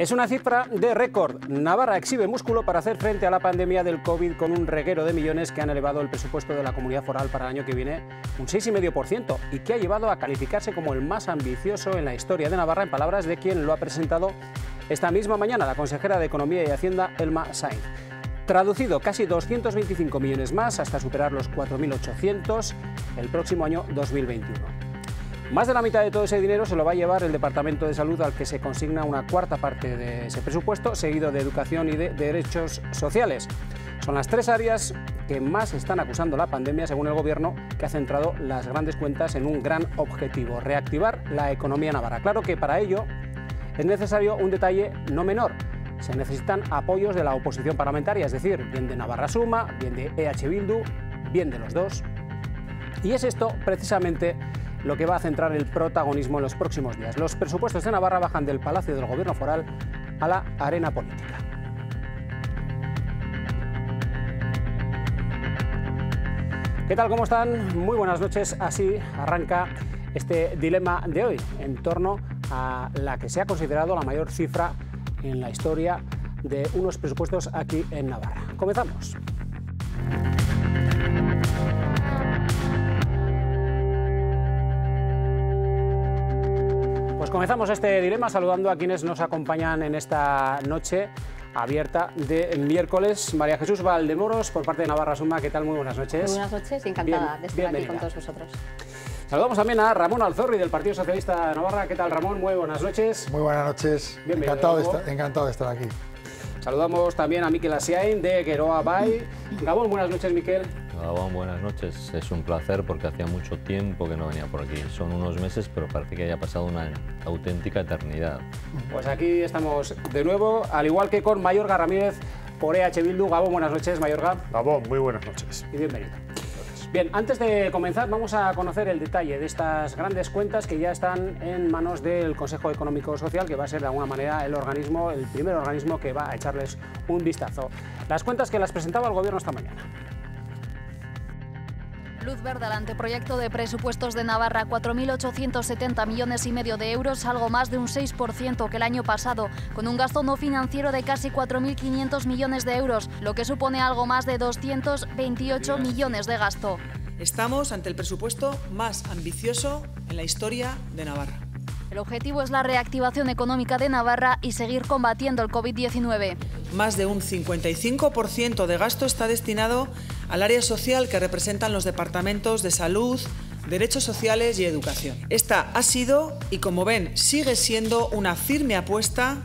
Es una cifra de récord. Navarra exhibe músculo para hacer frente a la pandemia del COVID con un reguero de millones que han elevado el presupuesto de la comunidad foral para el año que viene un 6,5% y que ha llevado a calificarse como el más ambicioso en la historia de Navarra, en palabras de quien lo ha presentado esta misma mañana, la consejera de Economía y Hacienda, Elma Sainz. Traducido, casi 225 millones más hasta superar los 4.800 el próximo año 2021. Más de la mitad de todo ese dinero se lo va a llevar el Departamento de Salud, al que se consigna una cuarta parte de ese presupuesto, seguido de Educación y de Derechos Sociales. Son las tres áreas que más están acusando la pandemia, según el Gobierno, que ha centrado las grandes cuentas en un gran objetivo: reactivar la economía navarra. Claro que para ello es necesario un detalle no menor. Se necesitan apoyos de la oposición parlamentaria, es decir, bien de Navarra Suma, bien de EH Bildu, bien de los dos. Y es esto precisamente lo que va a centrar el protagonismo en los próximos días. Los presupuestos de Navarra bajan del Palacio del Gobierno Foral a la arena política. ¿Qué tal? ¿Cómo están? Muy buenas noches. Así arranca este dilema de hoy en torno a la que se ha considerado la mayor cifra en la historia de unos presupuestos aquí en Navarra. Comenzamos. Pues comenzamos este dilema saludando a quienes nos acompañan en esta noche abierta de miércoles. María Jesús Valdemoros, por parte de Navarra Suma. ¿Qué tal? Muy buenas noches. Muy buenas noches y encantada de estar aquí con todos vosotros. Saludamos también a Ramón Alzorri, del Partido Socialista de Navarra. ¿Qué tal, Ramón? Muy buenas noches. Muy buenas noches. Encantado de estar aquí. Saludamos también a Miquel Asiain, de Geroa Bay. Gabón, buenas noches, Miquel. Gabón, buenas noches. Es un placer porque hacía mucho tiempo que no venía por aquí. Son unos meses, pero parece que haya pasado una auténtica eternidad. Pues aquí estamos de nuevo, al igual que con Mayorga Ramírez por EH Bildu. Gabón, buenas noches, Mayorga. Gabón, muy buenas noches. Y bienvenido. Bien, antes de comenzar vamos a conocer el detalle de estas grandes cuentas que ya están en manos del Consejo Económico Social, que va a ser de alguna manera el primer organismo que va a echarles un vistazo. Las cuentas que las presentaba el Gobierno esta mañana. Luz verde al anteproyecto de presupuestos de Navarra, 4.870 millones y medio de euros, algo más de un 6% que el año pasado, con un gasto no financiero de casi 4.500 millones de euros, lo que supone algo más de 228 millones de gasto. Estamos ante el presupuesto más ambicioso en la historia de Navarra. El objetivo es la reactivación económica de Navarra y seguir combatiendo el COVID-19. Más de un 55% de gasto está destinado al área social que representan los departamentos de Salud, Derechos Sociales y Educación. Esta ha sido, y como ven, sigue siendo una firme apuesta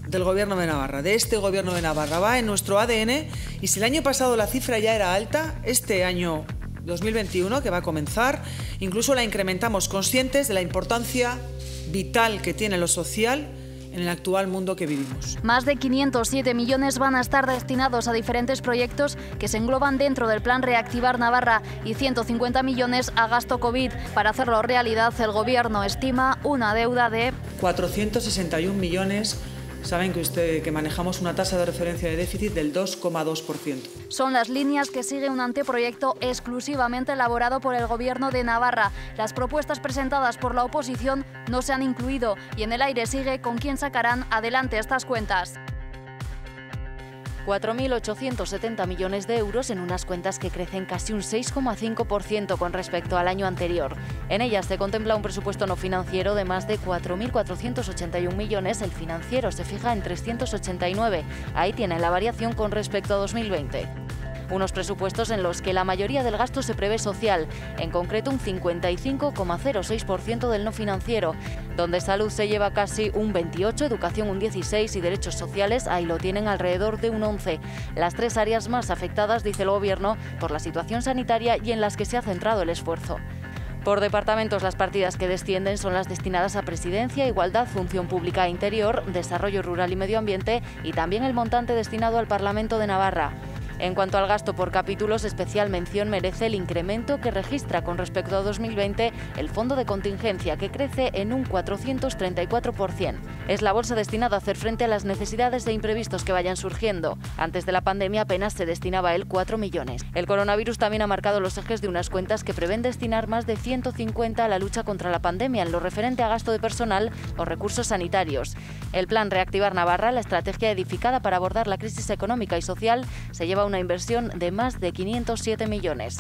del Gobierno de Navarra, de este Gobierno de Navarra. Va en nuestro ADN, y si el año pasado la cifra ya era alta, este año 2021, que va a comenzar, incluso la incrementamos, conscientes de la importancia vital que tiene lo social en el actual mundo que vivimos. Más de 507 millones van a estar destinados a diferentes proyectos que se engloban dentro del Plan Reactivar Navarra y 150 millones a gasto COVID. Para hacerlo realidad, el Gobierno estima una deuda de 461 millones. Saben que manejamos una tasa de referencia de déficit del 2,2%. Son las líneas que sigue un anteproyecto exclusivamente elaborado por el Gobierno de Navarra. Las propuestas presentadas por la oposición no se han incluido y en el aire sigue con quién sacarán adelante estas cuentas. 4.870 millones de euros en unas cuentas que crecen casi un 6,5% con respecto al año anterior. En ellas se contempla un presupuesto no financiero de más de 4.481 millones, el financiero se fija en 389. Ahí tiene la variación con respecto a 2020. Unos presupuestos en los que la mayoría del gasto se prevé social, en concreto un 55,06% del no financiero, donde salud se lleva casi un 28%, educación un 16% y derechos sociales ahí lo tienen alrededor de un 11%. Las tres áreas más afectadas, dice el Gobierno, por la situación sanitaria y en las que se ha centrado el esfuerzo. Por departamentos, las partidas que descienden son las destinadas a Presidencia, Igualdad, Función Pública e Interior, Desarrollo Rural y Medio Ambiente y también el montante destinado al Parlamento de Navarra. En cuanto al gasto por capítulos, especial mención merece el incremento que registra con respecto a 2020 el fondo de contingencia, que crece en un 434%. Es la bolsa destinada a hacer frente a las necesidades e imprevistos que vayan surgiendo. Antes de la pandemia apenas se destinaba a él 4 millones. El coronavirus también ha marcado los ejes de unas cuentas que prevén destinar más de 150 a la lucha contra la pandemia en lo referente a gasto de personal o recursos sanitarios. El plan Reactivar Navarra, la estrategia edificada para abordar la crisis económica y social, se lleva una inversión de más de 507 millones.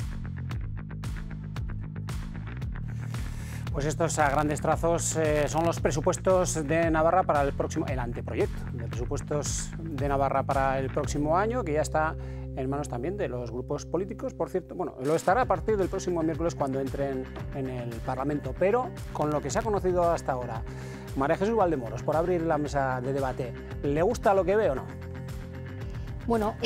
Pues estos a grandes trazos son los presupuestos de Navarra para el anteproyecto de presupuestos de Navarra para el próximo año, que ya está en manos también de los grupos políticos, por cierto. Bueno, lo estará a partir del próximo miércoles cuando entren en el Parlamento, pero con lo que se ha conocido hasta ahora. María Jesús Valdemoros, por abrir la mesa de debate, ¿le gusta lo que ve o no? Bueno,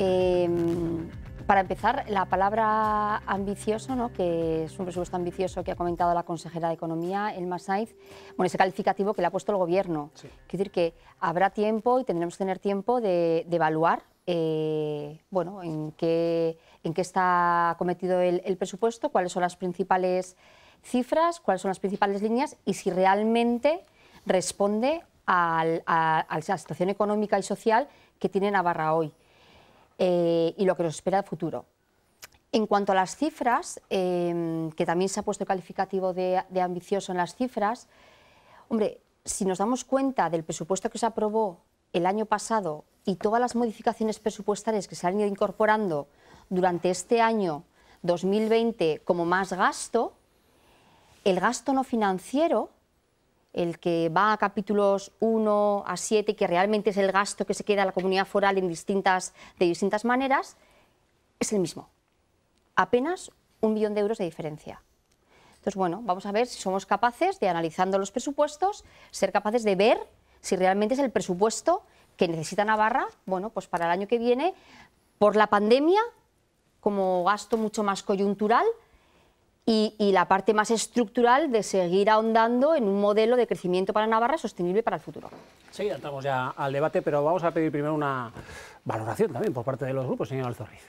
para empezar, la palabra ambicioso, ¿no?, que es un presupuesto ambicioso que ha comentado la consejera de Economía, Elma Sainz, bueno, ese calificativo que le ha puesto el Gobierno. Sí. Quiere decir que habrá tiempo y tendremos que tener tiempo de evaluar bueno, en qué está cometido el presupuesto, cuáles son las principales cifras, cuáles son las principales líneas y si realmente responde a la situación económica y social que tiene Navarra hoy. Y lo que nos espera de futuro. En cuanto a las cifras, que también se ha puesto el calificativo de ambicioso en las cifras, hombre, si nos damos cuenta del presupuesto que se aprobó el año pasado y todas las modificaciones presupuestarias que se han ido incorporando durante este año 2020 como más gasto, el gasto no financiero, el que va a capítulos 1 a 7, que realmente es el gasto que se queda a la comunidad foral de distintas maneras, es el mismo. Apenas 1 millón de euros de diferencia. Entonces, bueno, vamos a ver si somos capaces de, analizando los presupuestos, ser capaces de ver si realmente es el presupuesto que necesita Navarra, bueno, pues para el año que viene, por la pandemia, como gasto mucho más coyuntural, y la parte más estructural de seguir ahondando en un modelo de crecimiento para Navarra sostenible para el futuro. Sí, entramos ya al debate, pero vamos a pedir primero una valoración también por parte de los grupos, señor Alzorriz.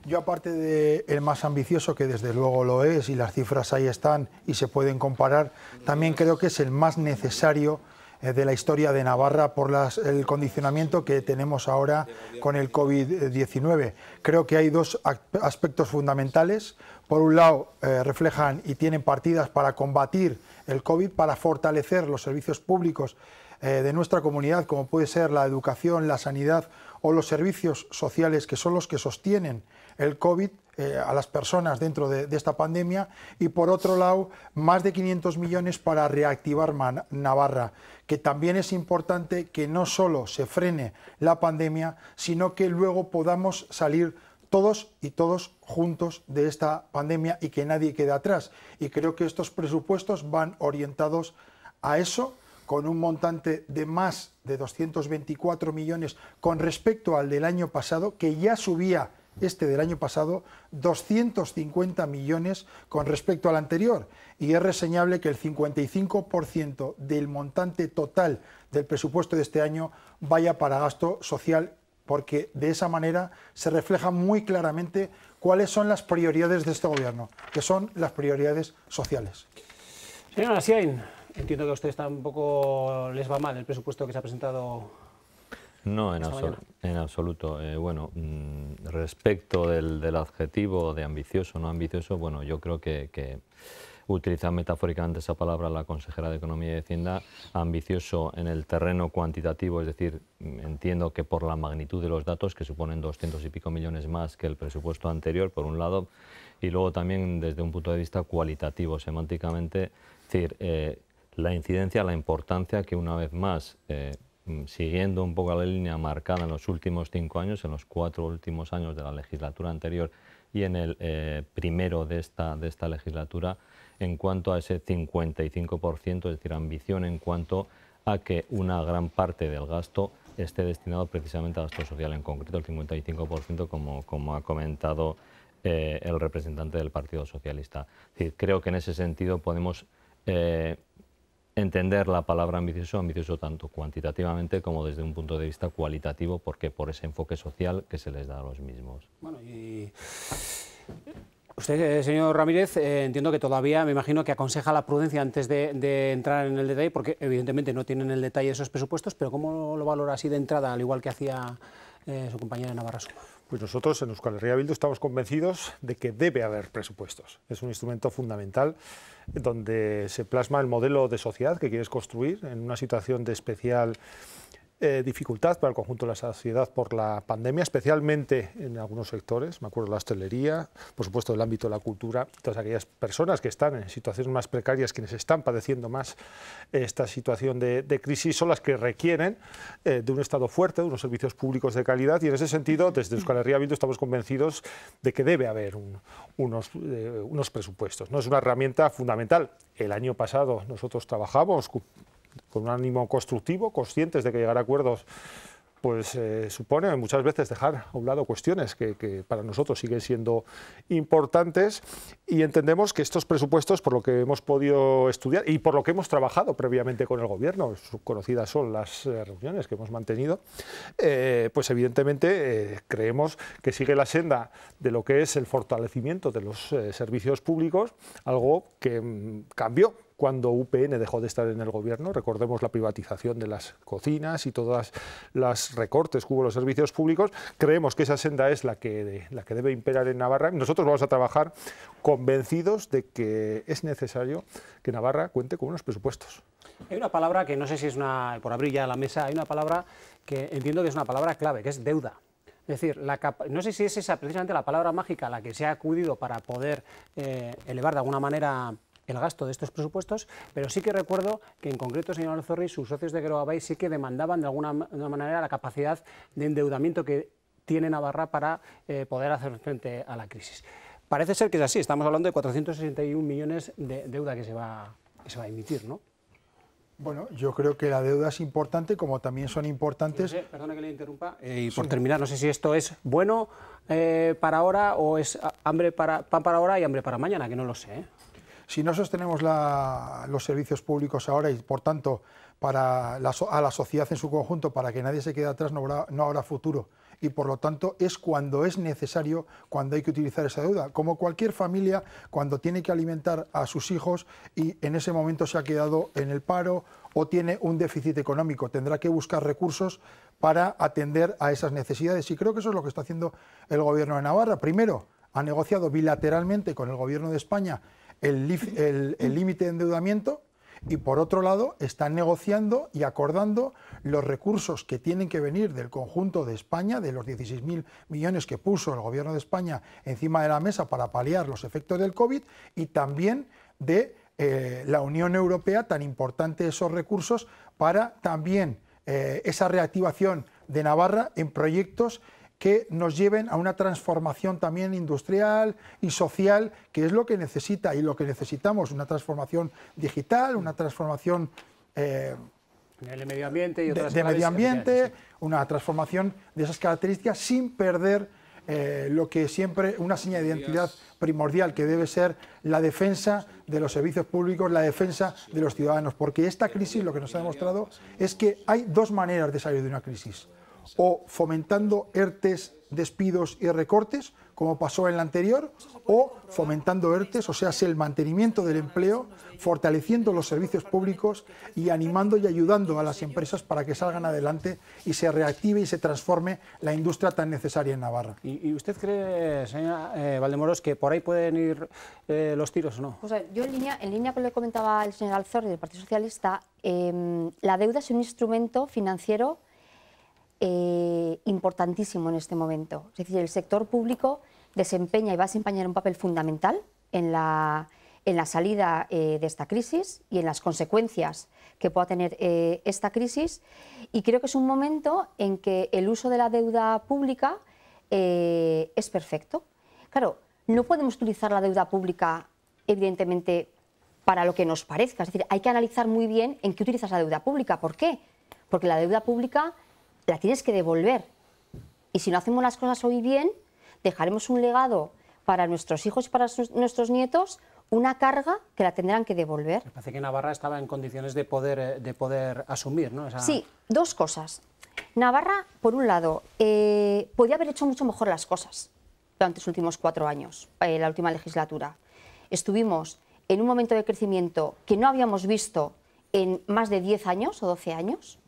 Yo, aparte de el más ambicioso, que desde luego lo es, y las cifras ahí están y se pueden comparar, también creo que es el más necesario de la historia de Navarra por el condicionamiento que tenemos ahora con el COVID-19. Creo que hay dos aspectos fundamentales. Por un lado, reflejan y tienen partidas para combatir el COVID, para fortalecer los servicios públicos de nuestra comunidad, como puede ser la educación, la sanidad o los servicios sociales, que son los que sostienen el COVID a las personas dentro de esta pandemia. Y por otro lado, más de 500 millones para reactivar Navarra, que también es importante que no solo se frene la pandemia, sino que luego podamos salir todos y todos juntos de esta pandemia y que nadie quede atrás. Y creo que estos presupuestos van orientados a eso, con un montante de más de 224 millones con respecto al del año pasado, que ya subía del año pasado 250 millones con respecto al anterior. Y es reseñable que el 55% del montante total del presupuesto de este año vaya para gasto social, porque de esa manera se refleja muy claramente cuáles son las prioridades de este gobierno, que son las prioridades sociales. Señora Asiain, entiendo que a usted tampoco les va mal el presupuesto que se ha presentado. No, en absoluto. Bueno, respecto del adjetivo de ambicioso o no ambicioso, bueno, yo creo que utiliza metafóricamente esa palabra la consejera de Economía y Hacienda, ambicioso en el terreno cuantitativo, es decir, entiendo que por la magnitud de los datos, que suponen 200 y pico millones más que el presupuesto anterior, por un lado, y luego también desde un punto de vista cualitativo, semánticamente, es decir, la incidencia, la importancia que una vez más, siguiendo un poco la línea marcada en los últimos 5 años, en los 4 últimos años de la legislatura anterior y en el primero de esta legislatura, en cuanto a ese 55%, es decir, ambición en cuanto a que una gran parte del gasto esté destinado precisamente a gasto social, en concreto el 55%, como ha comentado el representante del Partido Socialista. Es decir, creo que en ese sentido podemos entender la palabra ambicioso tanto cuantitativamente como desde un punto de vista cualitativo, porque por ese enfoque social que se les da a los mismos. Bueno, y Usted, señor Ramírez, entiendo que todavía, me imagino que aconseja la prudencia antes de entrar en el detalle, porque evidentemente no tienen el detalle esos presupuestos, pero ¿cómo lo valora así de entrada, al igual que hacía su compañera Navarra Suma? Pues nosotros en Euskal Herria Bildu estamos convencidos de que debe haber presupuestos. Es un instrumento fundamental donde se plasma el modelo de sociedad que quieres construir en una situación de especial dificultad para el conjunto de la sociedad por la pandemia, especialmente en algunos sectores, me acuerdo de la hostelería, por supuesto el ámbito de la cultura, todas aquellas personas que están en situaciones más precarias, quienes están padeciendo más esta situación de crisis, son las que requieren de un Estado fuerte, de unos servicios públicos de calidad, y en ese sentido, desde Euskal Herria Bildu estamos convencidos de que debe haber unos presupuestos, ¿no? Es una herramienta fundamental. El año pasado nosotros trabajamos con un ánimo constructivo, conscientes de que llegar a acuerdos pues supone muchas veces dejar a un lado cuestiones que para nosotros siguen siendo importantes, y entendemos que estos presupuestos, por lo que hemos podido estudiar y por lo que hemos trabajado previamente con el Gobierno, conocidas son las reuniones que hemos mantenido, pues evidentemente creemos que sigue la senda de lo que es el fortalecimiento de los servicios públicos, algo que cambió cuando UPN dejó de estar en el Gobierno. Recordemos la privatización de las cocinas y todas las recortes que hubo en los servicios públicos. Creemos que esa senda es la que debe imperar en Navarra. Nosotros vamos a trabajar convencidos de que es necesario que Navarra cuente con unos presupuestos. Hay una palabra que no sé si es por abrir ya la mesa, hay una palabra que entiendo que es una palabra clave, que es deuda. Es decir, no sé si es esa precisamente la palabra mágica a la que se ha acudido para poder elevar de alguna manera el gasto de estos presupuestos, pero sí que recuerdo que en concreto, señor Alzorri, sus socios de Geroa Bai sí que demandaban de alguna manera la capacidad de endeudamiento que tiene Navarra para poder hacer frente a la crisis. Parece ser que es así, estamos hablando de 461 millones de deuda que se va a emitir, ¿no? Bueno, yo creo que la deuda es importante, como también son importantes... Perdone que le interrumpa, y por terminar, no sé si esto es bueno para ahora o es pan para ahora y hambre para mañana, que no lo sé, ¿eh? Si no sostenemos los servicios públicos ahora y, por tanto, a la sociedad en su conjunto, para que nadie se quede atrás, no habrá futuro. Y, por lo tanto, es cuando es necesario, cuando hay que utilizar esa deuda. Como cualquier familia, cuando tiene que alimentar a sus hijos y en ese momento se ha quedado en el paro o tiene un déficit económico, tendrá que buscar recursos para atender a esas necesidades. Y creo que eso es lo que está haciendo el Gobierno de Navarra. Primero, ha negociado bilateralmente con el Gobierno de España el límite de endeudamiento, y por otro lado están negociando y acordando los recursos que tienen que venir del conjunto de España, de los 16.000 millones que puso el Gobierno de España encima de la mesa para paliar los efectos del COVID, y también de la Unión Europea, tan importante esos recursos para también esa reactivación de Navarra en proyectos que nos lleven a una transformación también industrial y social, que es lo que necesita y lo que necesitamos, una transformación digital, una transformación el medio ambiente y otras de medio ambiente, sí. Una transformación de esas características sin perder lo que siempre, una señal de identidad primordial, que debe ser la defensa de los servicios públicos, la defensa de los ciudadanos, porque esta crisis lo que nos ha demostrado es que hay dos maneras de salir de una crisis: o fomentando ERTES, despidos y recortes, como pasó en la anterior, o fomentando ERTES, o sea, el mantenimiento del empleo, fortaleciendo los servicios públicos y animando y ayudando a las empresas para que salgan adelante y se reactive y se transforme la industria tan necesaria en Navarra. ¿Y usted cree, señora Valdemoros, que por ahí pueden ir los tiros o no? Pues yo en línea con lo que comentaba el señor Alzorri del Partido Socialista, la deuda es un instrumento financiero importantísimo en este momento. Es decir, el sector público desempeña y va a desempeñar un papel fundamental en la salida de esta crisis y en las consecuencias que pueda tener esta crisis, y creo que es un momento en que el uso de la deuda pública es perfecto. Claro, no podemos utilizar la deuda pública, evidentemente, para lo que nos parezca. Es decir, hay que analizar muy bien en qué utilizas la deuda pública. ¿Por qué? Porque la deuda pública la tienes que devolver, y si no hacemos las cosas hoy bien, dejaremos un legado para nuestros hijos y para nuestros nietos, una carga que la tendrán que devolver. Me parece que Navarra estaba en condiciones de poder asumir, ¿no? Sí, dos cosas. Navarra, por un lado, podía haber hecho mucho mejor las cosas. durante los últimos 4 años, la última legislatura. Estuvimos en un momento de crecimiento que no habíamos visto en más de 10 años o 12 años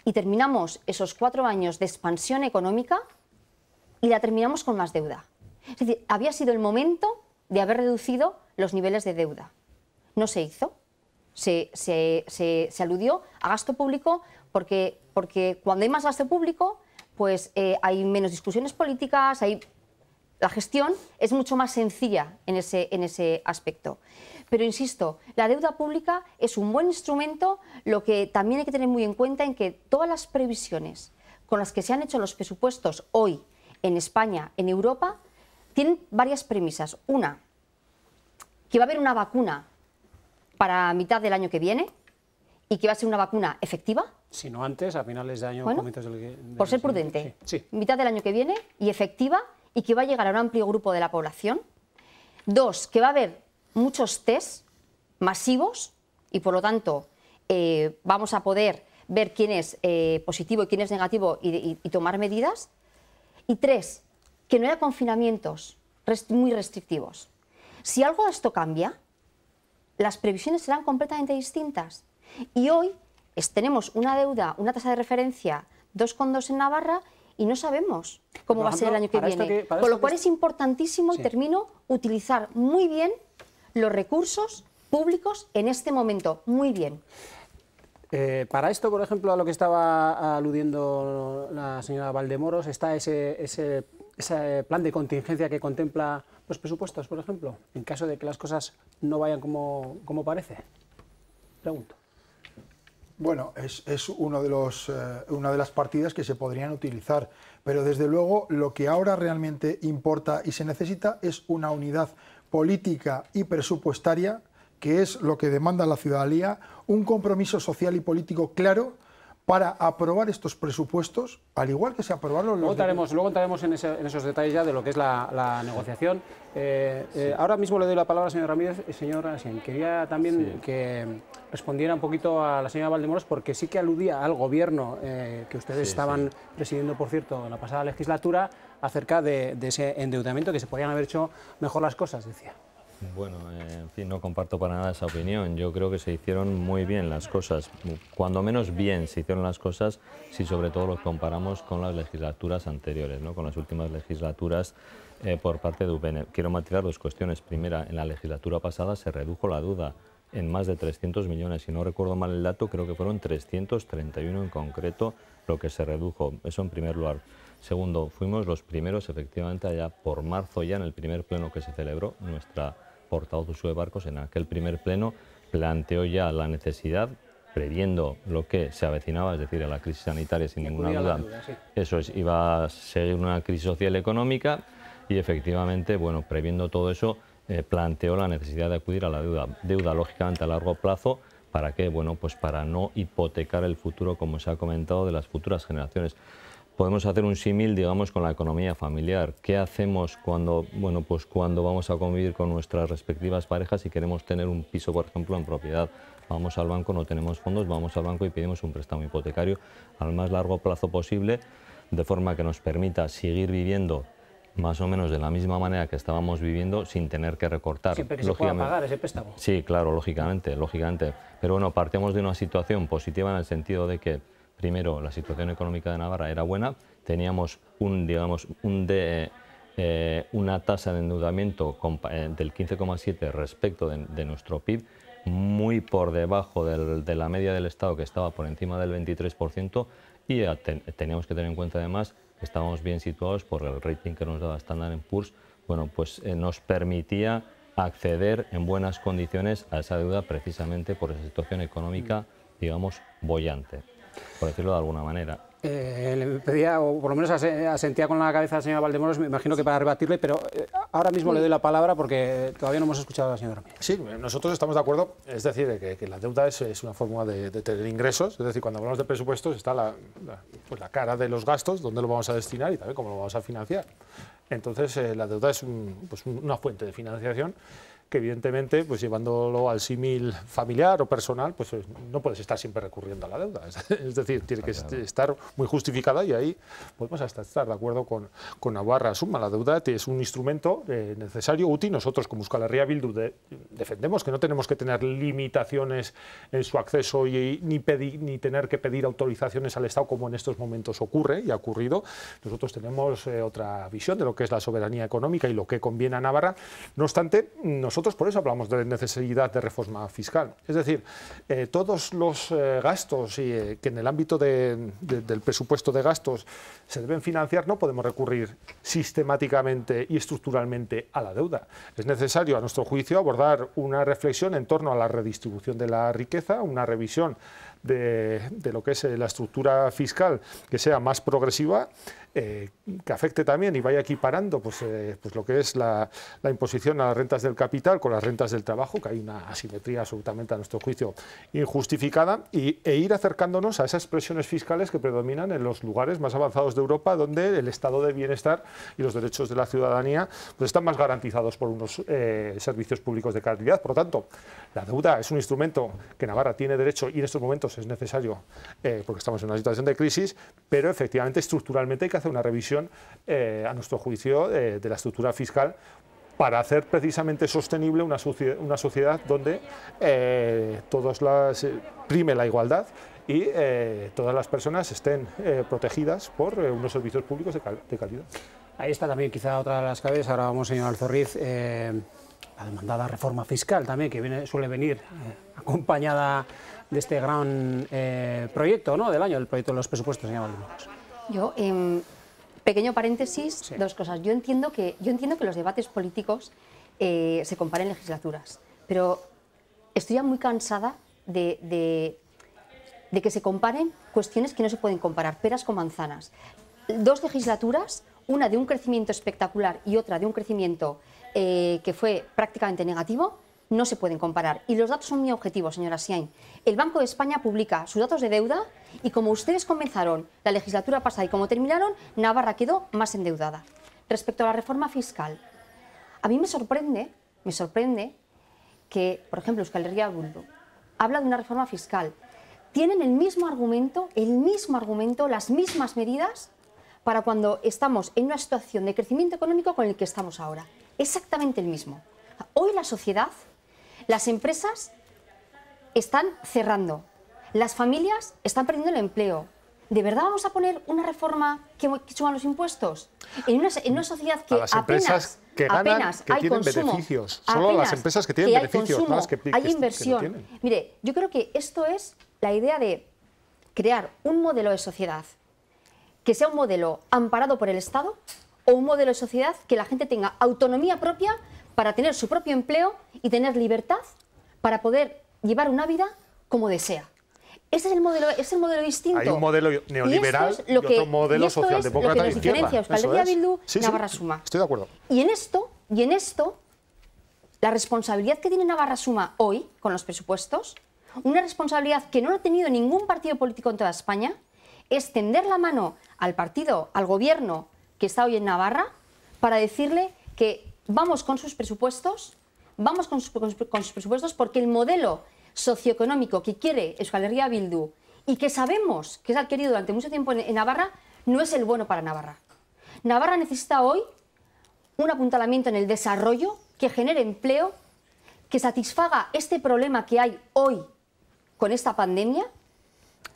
y terminamos esos 4 años de expansión económica y la terminamos con más deuda. Es decir, había sido el momento de haber reducido los niveles de deuda. No se hizo. Se aludió a gasto público porque cuando hay más gasto público, pues hay menos discusiones políticas, la gestión es mucho más sencilla en ese aspecto. Pero insisto, la deuda pública es un buen instrumento, lo que también hay que tener muy en cuenta en que todas las previsiones con las que se han hecho los presupuestos hoy en España, en Europa, tienen varias premisas. Una, que va a haber una vacuna para mitad del año que viene y que va a ser una vacuna efectiva. Si no antes, a finales de año, bueno, por ser prudente, sí. Mitad del año que viene y efectiva y que va a llegar a un amplio grupo de la población. 2, que va a haber muchos test masivos y por lo tanto vamos a poder ver quién es positivo y quién es negativo y tomar medidas. Y 3, que no haya confinamientos muy restrictivos. Si algo de esto cambia, las previsiones serán completamente distintas. Y hoy tenemos una deuda, una tasa de referencia 2,2 en Navarra y no sabemos cómo va a ser el año que viene. Con lo cual es importantísimo, y termino, utilizar muy bien los recursos públicos en este momento. Muy bien. Para esto, por ejemplo, a lo que estaba aludiendo la señora Valdemoros, está ese plan de contingencia que contempla los presupuestos, por ejemplo, en caso de que las cosas no vayan como parece. Pregunto. Bueno, es una de las partidas que se podrían utilizar, pero desde luego lo que ahora realmente importa y se necesita es una unidad política y presupuestaria, que es lo que demanda la ciudadanía, un compromiso social y político claro para aprobar estos presupuestos, al igual que se aprobaron los... Luego entraremos en esos detalles ya de lo que es la negociación. Ahora mismo le doy la palabra al señor Ramírez. Señor Asien, quería también que respondiera un poquito a la señora Valdemoros, porque sí que aludía al gobierno que ustedes estaban presidiendo, por cierto, en la pasada legislatura, acerca de ese endeudamiento, que se podían haber hecho mejor las cosas, decía. Bueno, en fin, no comparto para nada esa opinión. Yo creo que se hicieron muy bien las cosas, cuando menos bien se hicieron las cosas, si sobre todo los comparamos con las legislaturas anteriores, ¿no? Con las últimas legislaturas por parte de UPN. Quiero matizar 2 cuestiones. Primera, en la legislatura pasada se redujo la deuda en más de 300 millones, si no recuerdo mal el dato, creo que fueron 331 en concreto lo que se redujo, eso en primer lugar. Segundo, fuimos los primeros, efectivamente, allá por marzo, ya en el primer pleno que se celebró, nuestra portavoz Uxue Barkos, en aquel primer pleno, planteó ya la necesidad, previendo lo que se avecinaba, es decir, a la crisis sanitaria sin ninguna duda, eso es, iba a seguir una crisis social y económica y efectivamente, bueno, previendo todo eso, planteó la necesidad de acudir a la deuda lógicamente a largo plazo. ¿Para qué? Bueno, pues para no hipotecar el futuro, como se ha comentado, de las futuras generaciones. Podemos hacer un símil, digamos, con la economía familiar. ¿Qué hacemos cuando, bueno, pues cuando vamos a convivir con nuestras respectivas parejas y queremos tener un piso, por ejemplo, en propiedad? Vamos al banco, no tenemos fondos, vamos al banco y pedimos un préstamo hipotecario al más largo plazo posible, de forma que nos permita seguir viviendo más o menos de la misma manera que estábamos viviendo sin tener que recortar. Siempre que se pueda pagar ese préstamo. Sí, claro, lógicamente. Pero bueno, partimos de una situación positiva en el sentido de que, primero, la situación económica de Navarra era buena, teníamos una tasa de endeudamiento del 15,7 respecto de nuestro PIB, muy por debajo de la media del Estado, que estaba por encima del 23%, y teníamos que tener en cuenta además que estábamos bien situados por el rating que nos daba Standard & Poor's, bueno, pues nos permitía acceder en buenas condiciones a esa deuda precisamente por esa situación económica, digamos, boyante, por decirlo de alguna manera. Le pedía, o por lo menos asentía con la cabeza a la señora Valdemoros, me imagino que para rebatirle, pero ahora mismo le doy la palabra porque todavía no hemos escuchado a la señora Ramírez. Sí, nosotros estamos de acuerdo, es decir, que la deuda es una forma de tener ingresos, es decir, cuando hablamos de presupuestos está la cara de los gastos, dónde lo vamos a destinar y también cómo lo vamos a financiar. Entonces, la deuda es una fuente de financiación que evidentemente, pues llevándolo al símil familiar o personal, pues no puedes estar siempre recurriendo a la deuda. Es decir, tiene que estar muy justificada y ahí podemos hasta estar de acuerdo con Navarra Suma. La deuda es un instrumento necesario, útil. Nosotros como Euskal Herria Bildu defendemos que no tenemos que tener limitaciones en su acceso ni tener que pedir autorizaciones al Estado como en estos momentos ocurre y ha ocurrido. Nosotros tenemos otra visión de lo que es la soberanía económica y lo que conviene a Navarra. No obstante, nosotros por eso hablamos de necesidad de reforma fiscal. Es decir, todos los gastos que en el ámbito del presupuesto de gastos se deben financiar, no podemos recurrir sistemáticamente y estructuralmente a la deuda. Es necesario, a nuestro juicio, abordar una reflexión en torno a la redistribución de la riqueza, una revisión de lo que es la estructura fiscal que sea más progresiva, que afecte también y vaya equiparando pues lo que es la imposición a las rentas del capital con las rentas del trabajo, que hay una asimetría absolutamente a nuestro juicio injustificada, e ir acercándonos a esas presiones fiscales que predominan en los lugares más avanzados de Europa, donde el estado de bienestar y los derechos de la ciudadanía pues están más garantizados por unos servicios públicos de calidad. Por lo tanto, la deuda es un instrumento que Navarra tiene derecho y en estos momentos es necesario porque estamos en una situación de crisis, pero efectivamente estructuralmente hay que hacer una revisión, a nuestro juicio, de la estructura fiscal para hacer precisamente sostenible una sociedad donde prime la igualdad y todas las personas estén protegidas por unos servicios públicos de calidad. Ahí está también quizá otra de las claves. Ahora vamos, señor Alzorriz, la demandada reforma fiscal también, que suele venir acompañada de este gran proyecto, ¿no?, del año, el proyecto de los presupuestos, señor Valdemar. Yo, pequeño paréntesis, sí. Dos cosas. Yo entiendo que los debates políticos se comparen legislaturas, pero estoy ya muy cansada de que se comparen cuestiones que no se pueden comparar, peras con manzanas. 2 legislaturas, una de un crecimiento espectacular y otra de un crecimiento que fue prácticamente negativo, no se pueden comparar. Y los datos son muy objetivos, señora Siain. El Banco de España publica sus datos de deuda y como ustedes comenzaron la legislatura pasada y como terminaron, Navarra quedó más endeudada. Respecto a la reforma fiscal, a mí me sorprende que, por ejemplo, Euskal Herria Bildu habla de una reforma fiscal. Tienen el mismo argumento, las mismas medidas para cuando estamos en una situación de crecimiento económico con el que estamos ahora. Exactamente el mismo. Hoy la sociedad, las empresas están cerrando, las familias están perdiendo el empleo. ¿De verdad vamos a poner una reforma que suban los impuestos? En una sociedad que apenas hay consumo, beneficios. Solo las empresas que tienen beneficios, consumo, no las que hay inversión. Que no. Mire, yo creo que esto es la idea de crear un modelo de sociedad que sea un modelo amparado por el Estado o un modelo de sociedad que la gente tenga autonomía propia para tener su propio empleo y tener libertad para poder llevar una vida como desea. Ese es el modelo distinto. Hay un modelo neoliberal y otro modelo socialdemócrata de izquierda. Diferencia Euskal Herria Bildu, Navarra Suma. Estoy de acuerdo. Y en esto, la responsabilidad que tiene Navarra Suma hoy con los presupuestos, una responsabilidad que no ha tenido ningún partido político en toda España, es tender la mano al gobierno que está hoy en Navarra para decirle que vamos con sus presupuestos, porque el modelo socioeconómico que quiere Euskal Herria Bildu y que sabemos que se ha querido durante mucho tiempo en Navarra, no es el bueno para Navarra. Navarra necesita hoy un apuntalamiento en el desarrollo que genere empleo, que satisfaga este problema que hay hoy con esta pandemia,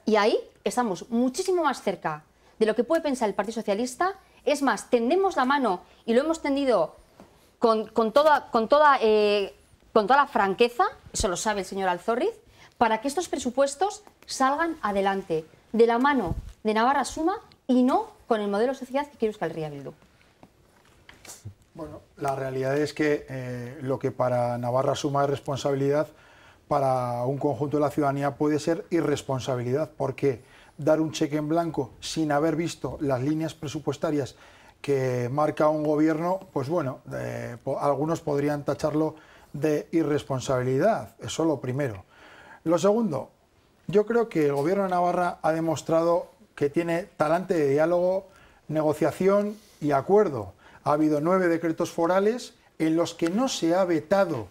y ahí estamos muchísimo más cerca de lo que puede pensar el Partido Socialista. Es más, tendemos la mano y lo hemos tendido con toda la franqueza, eso lo sabe el señor Alzorriz, para que estos presupuestos salgan adelante, de la mano de Navarra Suma y no con el modelo de sociedad que quiere Euskal Herria Bildu. Bueno, la realidad es que lo que para Navarra Suma es responsabilidad, para un conjunto de la ciudadanía puede ser irresponsabilidad, porque dar un cheque en blanco sin haber visto las líneas presupuestarias que marca un gobierno, pues bueno, algunos podrían tacharlo de irresponsabilidad. Eso lo primero. Lo segundo, yo creo que el gobierno de Navarra ha demostrado que tiene talante de diálogo, negociación y acuerdo. Ha habido 9 decretos forales en los que no se ha vetado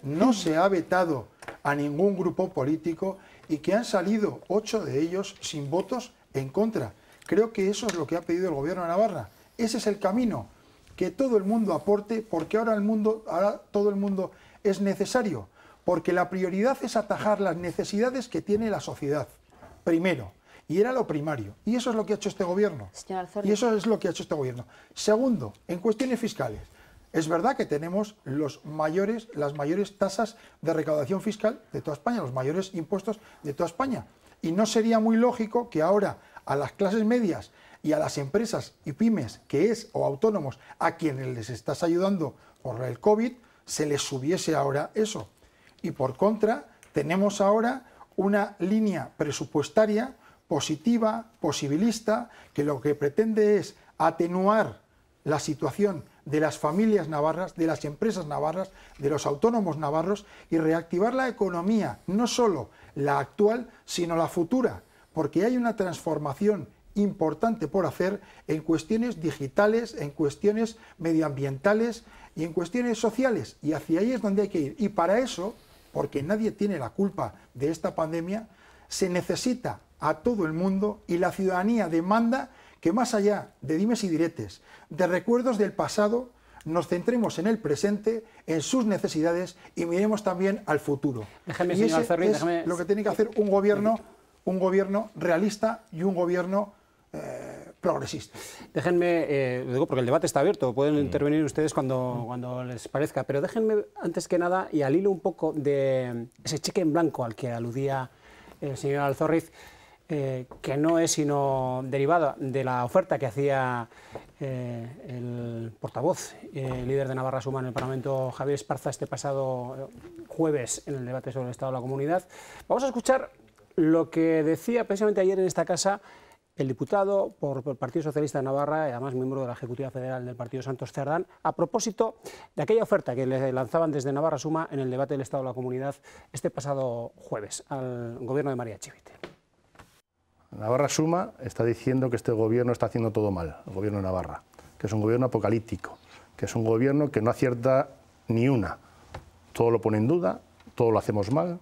no se ha vetado a ningún grupo político y que han salido 8 de ellos sin votos en contra. Creo que eso es lo que ha pedido el Gobierno de Navarra. Ese es el camino, que todo el mundo aporte, porque ahora todo el mundo es necesario, porque la prioridad es atajar las necesidades que tiene la sociedad, primero, y era lo primario, y eso es lo que ha hecho este Gobierno. Y eso es lo que ha hecho este Gobierno. Segundo, en cuestiones fiscales, es verdad que tenemos las mayores tasas de recaudación fiscal de toda España, los mayores impuestos de toda España, y no sería muy lógico que ahora a las clases medias y a las empresas y pymes, o autónomos, a quienes les estás ayudando por el COVID, se les subiese ahora eso. Y por contra, tenemos ahora una línea presupuestaria positiva, posibilista, que lo que pretende es atenuar la situación de las familias navarras, de las empresas navarras, de los autónomos navarros y reactivar la economía, no solo la actual, sino la futura, porque hay una transformación importante por hacer en cuestiones digitales, en cuestiones medioambientales y en cuestiones sociales, y hacia ahí es donde hay que ir. Y para eso, porque nadie tiene la culpa de esta pandemia, se necesita a todo el mundo y la ciudadanía demanda que más allá de dimes y diretes, de recuerdos del pasado, nos centremos en el presente, en sus necesidades y miremos también al futuro. Déjeme, y señor ese Ferri, es lo que tiene que hacer un gobierno realista y un gobierno progresista. Déjenme, lo digo porque el debate está abierto, pueden intervenir ustedes cuando les parezca, pero déjenme antes que nada, y al hilo un poco de ese cheque en blanco al que aludía el señor Alzorriz, que no es sino derivada de la oferta que hacía el portavoz, líder de Navarra Suma en el Parlamento, Javier Esparza, este pasado jueves en el debate sobre el Estado de la Comunidad. Vamos a escuchar lo que decía precisamente ayer en esta casa el diputado por el Partido Socialista de Navarra, y además miembro de la Ejecutiva Federal del Partido Santos Cerdán, a propósito de aquella oferta que le lanzaban desde Navarra Suma en el debate del Estado de la Comunidad este pasado jueves al gobierno de María Chivite. Navarra Suma está diciendo que este gobierno está haciendo todo mal, el gobierno de Navarra, que es un gobierno apocalíptico, que es un gobierno que no acierta ni una. Todo lo pone en duda, todo lo hacemos mal.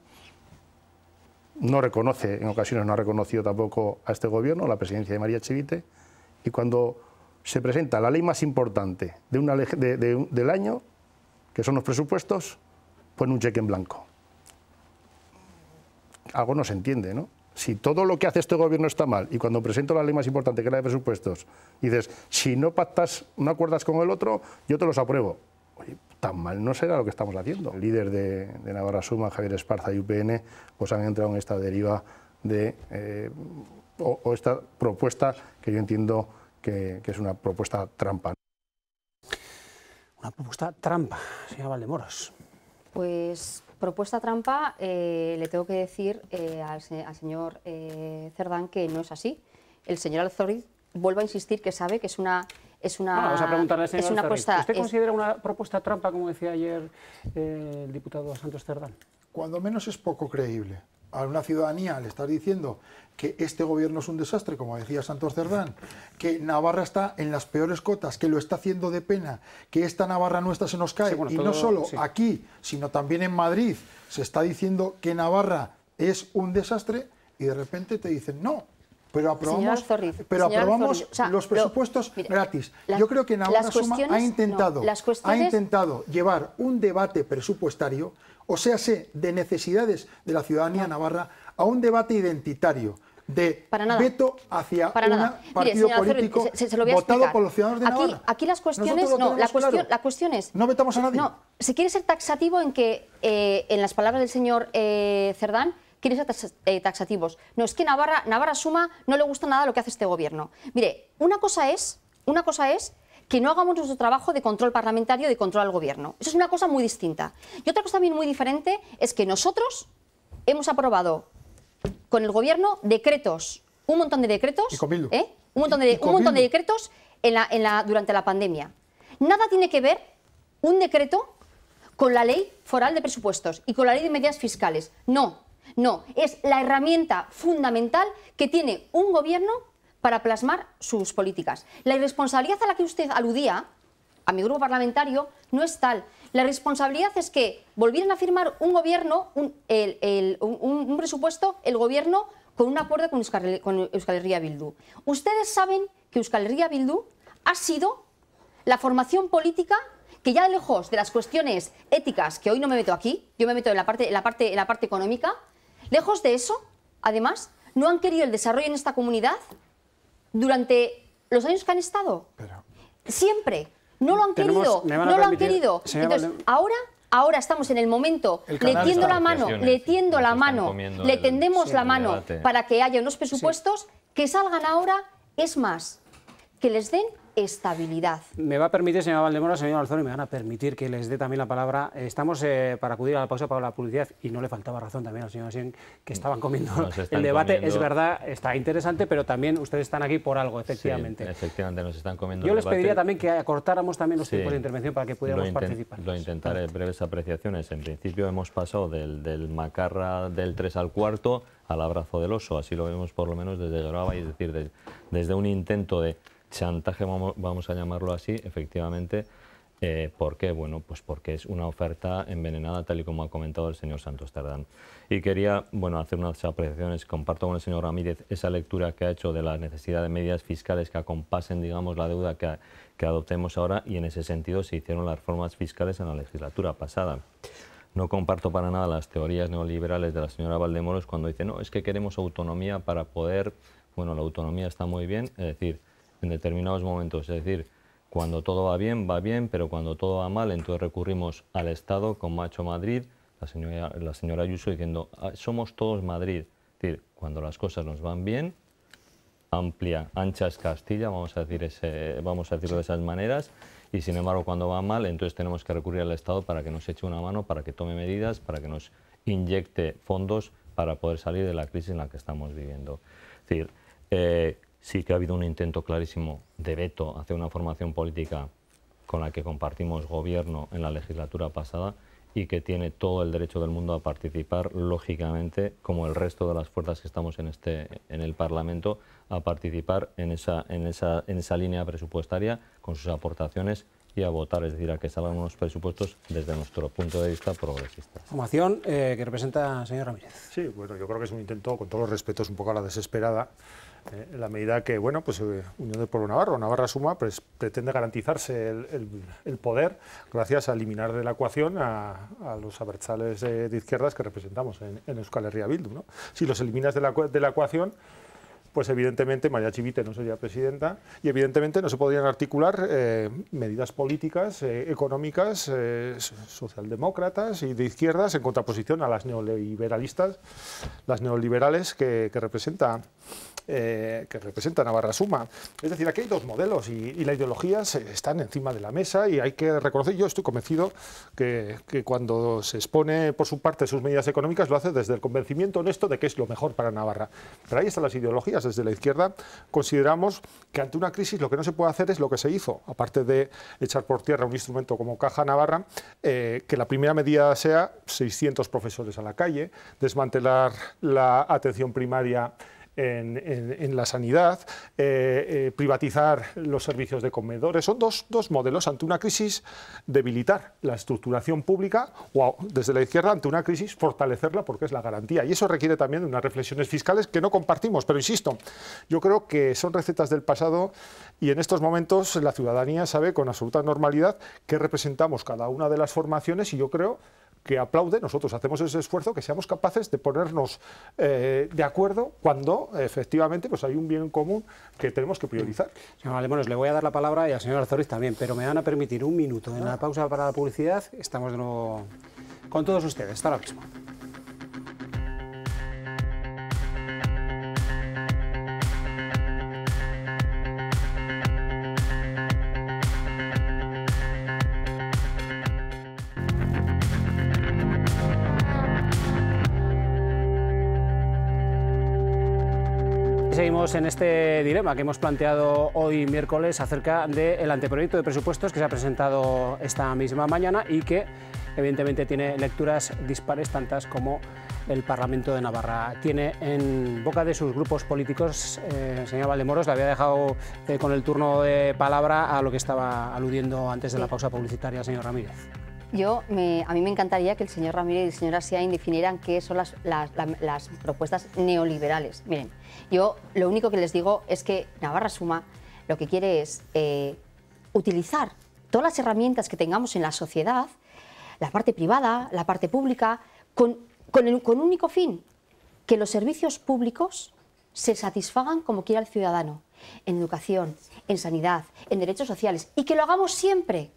No reconoce, en ocasiones no ha reconocido tampoco a este gobierno, la presidencia de María Chivite, y cuando se presenta la ley más importante del año, que son los presupuestos, pone un cheque en blanco. Algo no se entiende, ¿no? Si todo lo que hace este gobierno está mal y cuando presento la ley más importante, que es la de presupuestos, dices, si no pactas, no acuerdas con el otro, yo te los apruebo. Oye, tan mal no será lo que estamos haciendo. El líder de Navarra Suma, Javier Esparza y UPN, pues han entrado en esta deriva o esta propuesta que yo entiendo que es una propuesta trampa. Una propuesta trampa, señor Valdemoros. Pues propuesta trampa, le tengo que decir al señor Cerdán que no es así. El señor Alzorriz, vuelvo a insistir, que sabe que es una vamos a preguntarle al señor Alzorriz. ¿Usted considera una propuesta trampa, como decía ayer el diputado Santos Cerdán? Cuando menos es poco creíble. A una ciudadanía le estás diciendo que este gobierno es un desastre, como decía Santos Cerdán, que Navarra está en las peores cotas, que lo está haciendo de pena, que esta Navarra nuestra se nos cae, sí, bueno, y no solo aquí, sino también en Madrid, se está diciendo que Navarra es un desastre y de repente te dicen no. Pero aprobamos los presupuestos gratis. Yo creo que Navarra Suma ha intentado llevar un debate presupuestario, o sea, de necesidades de la ciudadanía navarra, a un debate identitario de veto hacia un partido político votado por los ciudadanos de Navarra. Aquí las cuestiones, la cuestión es... No vetamos a nadie. No, se quiere ser taxativo en que, en las palabras del señor Cerdán, quiere ser taxativos. No, es que Navarra Suma no le gusta nada lo que hace este gobierno. Mire, una cosa es que no hagamos nuestro trabajo de control parlamentario, de control al gobierno. Eso es una cosa muy distinta. Y otra cosa también muy diferente es que nosotros hemos aprobado con el gobierno decretos, un montón de decretos, un montón de decretos durante la pandemia. Nada tiene que ver un decreto con la ley foral de presupuestos y con la ley de medidas fiscales. No. No, es la herramienta fundamental que tiene un gobierno para plasmar sus políticas. La irresponsabilidad a la que usted aludía, a mi grupo parlamentario, no es tal. La responsabilidad es que volvieran a firmar un gobierno, un presupuesto, el gobierno, con un acuerdo con Euskal Herria Bildu. Ustedes saben que Euskal Herria Bildu ha sido la formación política que, ya lejos de las cuestiones éticas, que hoy no me meto aquí, yo me meto en la parte económica, lejos de eso, además, no han querido el desarrollo en esta comunidad durante los años que han estado. Siempre. No lo han querido, no lo han querido. Entonces, ahora estamos en el momento, le tiendo la mano, le tendemos la mano para que haya unos presupuestos que salgan ahora, es más, que les den estabilidad. Me va a permitir, señora Valdemoro, señor Alzoni, me van a permitir que les dé también la palabra. Estamos para acudir a la pausa para la publicidad y no le faltaba razón también al señor Asien, que estaban comiendo el debate. Es verdad, está interesante, pero también ustedes están aquí por algo, efectivamente. Sí, efectivamente, nos están comiendo Yo el les debate. pediría también que acortáramos también los tiempos de intervención para que pudiéramos participar. Lo intentaré, breves apreciaciones. En principio hemos pasado del macarra del 3 al cuarto al abrazo del oso, así lo vemos por lo menos desde Grava, y es decir, desde un intento de chantaje, vamos a llamarlo así, efectivamente. ¿Por qué? Bueno, pues porque es una oferta envenenada, tal y como ha comentado el señor Santos Tardán. Y quería, bueno, hacer unas apreciaciones. Comparto con el señor Ramírez esa lectura que ha hecho de la necesidad de medidas fiscales que acompasen, digamos, la deuda que adoptemos ahora, y en ese sentido se hicieron las reformas fiscales en la legislatura pasada. No comparto para nada las teorías neoliberales de la señora Valdemoros cuando dice, no, es que queremos autonomía para poder... Bueno, la autonomía está muy bien, es decir, en determinados momentos, es decir, cuando todo va bien, pero cuando todo va mal, entonces recurrimos al Estado, como ha hecho Madrid, la señora Ayuso diciendo, somos todos Madrid. Es decir, cuando las cosas nos van bien, ancha es Castilla, vamos a decirlo de esas maneras, y sin embargo cuando va mal, entonces tenemos que recurrir al Estado para que nos eche una mano, para que tome medidas, para que nos inyecte fondos para poder salir de la crisis en la que estamos viviendo. Es decir, sí que ha habido un intento clarísimo de veto hacia una formación política con la que compartimos gobierno en la legislatura pasada y que tiene todo el derecho del mundo a participar, lógicamente, como el resto de las fuerzas que estamos en el Parlamento, a participar en esa línea presupuestaria con sus aportaciones y a votar, es decir, a que salgan unos presupuestos desde nuestro punto de vista progresistas. Formación que representa el señor Ramírez. Sí, bueno, yo creo que es un intento, con todos los respetos, un poco a la desesperada, en la medida que, bueno, pues Unión del Pueblo Navarro, Navarra Suma, pues pretende garantizarse el poder gracias a eliminar de la ecuación a los abertzales de izquierdas que representamos en Euskal Herria Bildu, ¿no? Si los eliminas de la ecuación, pues evidentemente María Chivite no sería presidenta y evidentemente no se podrían articular medidas políticas, económicas, socialdemócratas y de izquierdas en contraposición a las neoliberalistas, las neoliberales que representa Navarra Suma. Es decir, aquí hay dos modelos y las ideologías están encima de la mesa y hay que reconocer, yo estoy convencido que cuando se expone por su parte sus medidas económicas lo hace desde el convencimiento honesto de que es lo mejor para Navarra. Pero ahí están las ideologías. Desde la izquierda consideramos que ante una crisis lo que no se puede hacer es lo que se hizo, aparte de echar por tierra un instrumento como Caja Navarra, que la primera medida sea 600 profesores a la calle, desmantelar la atención primaria en la sanidad, privatizar los servicios de comedores. Son dos modelos ante una crisis: debilitar la estructuración pública, o desde la izquierda ante una crisis fortalecerla porque es la garantía. Y eso requiere también de unas reflexiones fiscales que no compartimos, pero insisto, yo creo que son recetas del pasado y en estos momentos la ciudadanía sabe con absoluta normalidad qué representamos cada una de las formaciones, y yo creo que aplaude, nosotros hacemos ese esfuerzo, que seamos capaces de ponernos de acuerdo cuando efectivamente pues hay un bien común que tenemos que priorizar. Señor Valdemoro, le voy a dar la palabra y al señor Alzoriz también, pero me van a permitir un minuto en la pausa para la publicidad. Estamos de nuevo con todos ustedes. Hasta ahora mismo. Seguimos en este dilema que hemos planteado hoy miércoles acerca del anteproyecto de presupuestos que se ha presentado esta misma mañana y que evidentemente tiene lecturas dispares, tantas como el Parlamento de Navarra tiene en boca de sus grupos políticos. Señor Valdemoros, le había dejado con el turno de palabra a lo que estaba aludiendo antes de la pausa publicitaria, señor Ramírez. A mí me encantaría que el señor Ramírez y el señor Asiain definieran qué son las propuestas neoliberales. Miren, yo lo único que les digo es que Navarra Suma lo que quiere es utilizar todas las herramientas que tengamos en la sociedad, la parte privada, la parte pública, con un único fin, que los servicios públicos se satisfagan como quiera el ciudadano, en educación, en sanidad, en derechos sociales, y que lo hagamos siempre.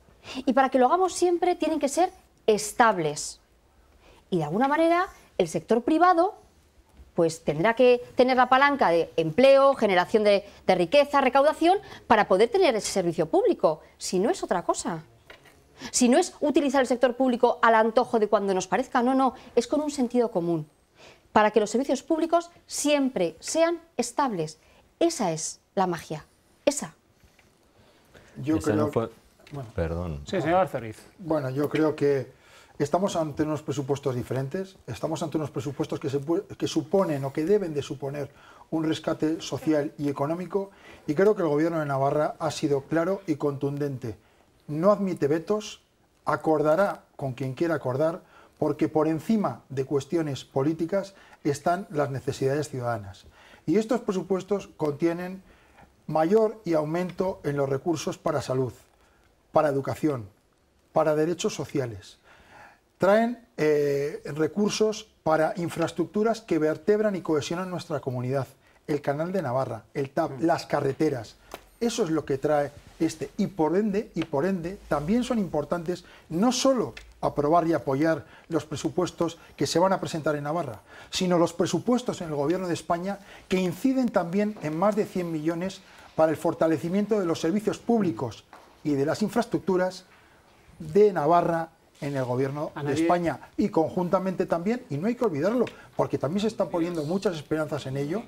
Y para que lo hagamos siempre tienen que ser estables. Y de alguna manera el sector privado pues tendrá que tener la palanca de empleo, generación de riqueza, recaudación, para poder tener ese servicio público. Si no es otra cosa. Si no es utilizar el sector público al antojo de cuando nos parezca, no, es con un sentido común. Para que los servicios públicos siempre sean estables. Esa es la magia. Esa. Yo creo... Bueno. Perdón. Sí, señor Arceriz. Bueno, yo creo que estamos ante unos presupuestos diferentes, estamos ante unos presupuestos que suponen o que deben de suponer un rescate social y económico, y creo que el Gobierno de Navarra ha sido claro y contundente. No admite vetos, acordará con quien quiera acordar, porque por encima de cuestiones políticas están las necesidades ciudadanas. Y estos presupuestos contienen mayor y aumento en los recursos para salud, para educación, para derechos sociales. Traen recursos para infraestructuras que vertebran y cohesionan nuestra comunidad. El Canal de Navarra, el TAP, las carreteras. Eso es lo que trae y por ende, también son importantes no solo aprobar y apoyar los presupuestos que se van a presentar en Navarra, sino los presupuestos en el Gobierno de España que inciden también en más de 100 millones para el fortalecimiento de los servicios públicos y de las infraestructuras de Navarra en el Gobierno de España, y conjuntamente también, y no hay que olvidarlo, porque también se están poniendo muchas esperanzas en ello,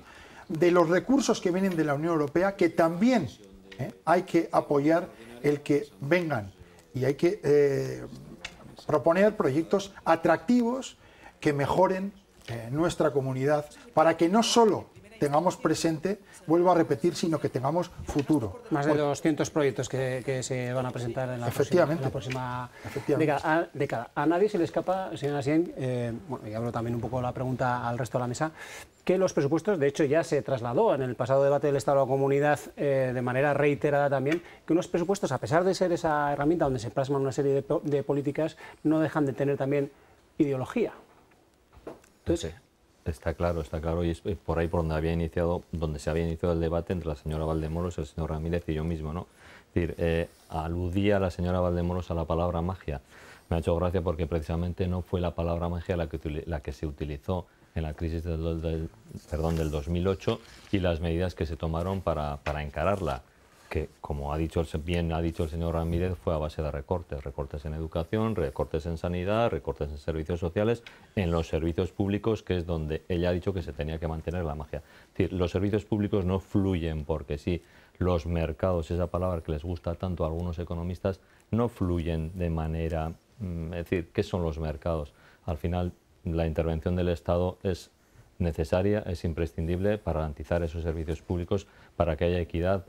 de los recursos que vienen de la Unión Europea, que también hay que apoyar el que vengan, y hay que proponer proyectos atractivos que mejoren nuestra comunidad, para que no solo tengamos presente, vuelvo a repetir, sino que tengamos futuro. Más de 200 proyectos que se van a presentar en la próxima década. A nadie se le escapa, señora Asiain, bueno, y hablo también un poco la pregunta al resto de la mesa, que los presupuestos, de hecho ya se trasladó en el pasado debate del Estado de la Comunidad de manera reiterada también, que unos presupuestos, a pesar de ser esa herramienta donde se plasman una serie de políticas, no dejan de tener también ideología. Entonces, sí. Está claro, y es por ahí por donde se había iniciado el debate entre la señora Valdemoros, el señor Ramírez y yo mismo, ¿no? Es decir, aludía la señora Valdemoros a la palabra magia. Me ha hecho gracia porque precisamente no fue la palabra magia la que se utilizó en la crisis del 2008 y las medidas que se tomaron para encararla, que, como bien ha dicho el señor Ramírez, fue a base de recortes en educación, recortes en sanidad, recortes en servicios sociales, en los servicios públicos, que es donde ella ha dicho que se tenía que mantener la magia. Es decir, los servicios públicos no fluyen porque sí, los mercados, esa palabra que les gusta tanto a algunos economistas, no fluyen de manera... Es decir, ¿qué son los mercados? Al final, la intervención del Estado es necesaria, es imprescindible para garantizar esos servicios públicos, para que haya equidad,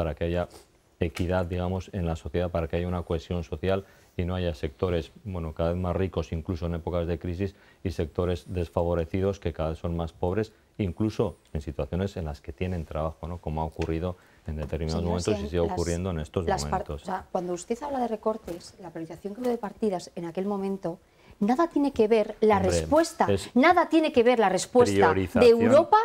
digamos, en la sociedad, para que haya una cohesión social y no haya sectores, bueno, cada vez más ricos, incluso en épocas de crisis, y sectores desfavorecidos que cada vez son más pobres, incluso en situaciones en las que tienen trabajo, ¿no? Como ha ocurrido en determinados momentos y sigue ocurriendo en estos momentos. O sea, cuando usted habla de recortes, la priorización de partidas en aquel momento, nada tiene que ver la respuesta de Europa,